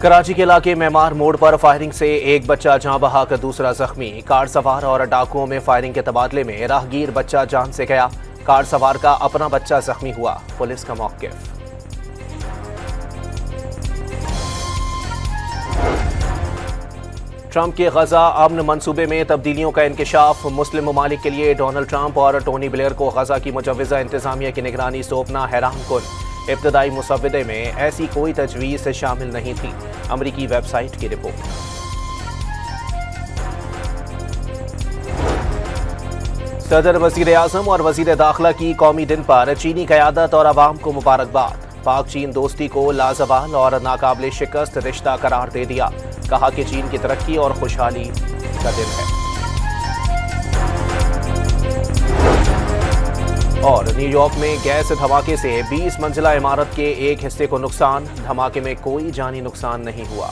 कराची के इलाके मेमार मोड़ पर फायरिंग से एक बच्चा जान बहाकर दूसरा जख्मी। कार सवार और डाकुओं में फायरिंग के तबादले में राहगीर बच्चा जान से गया। कार सवार का अपना बच्चा जख्मी हुआ। पुलिस का मौक़िफ़। ट्रंप के गजा अमन मंसूबे में तब्दीलियों का इंकशाफ। मुस्लिम ममालिक के लिए डोनाल्ड ट्रंप और टोनी ब्लेयर को गजा की मुजव्वज़ा इंतजामिया की निगरानी सौंपना हैरान कुन। इब्तदाई मुसव्वदे में ऐसी कोई तजवीज़ शामिल नहीं थी। अमरीकी वेबसाइट की रिपोर्ट। सदर, वज़ीर आज़म और वज़ीर दाखिला की कौमी दिन पर चीनी क़यादत और अवाम को मुबारकबाद। पाक चीन दोस्ती को लाजवाल और नाकाबिले शिकस्त रिश्ता करार दे दिया। कहा कि चीन की तरक्की और खुशहाली का दिन है। और न्यूयॉर्क में गैस धमाके से 20 मंजिला इमारत के एक हिस्से को नुकसान। धमाके में कोई जानी नुकसान नहीं हुआ।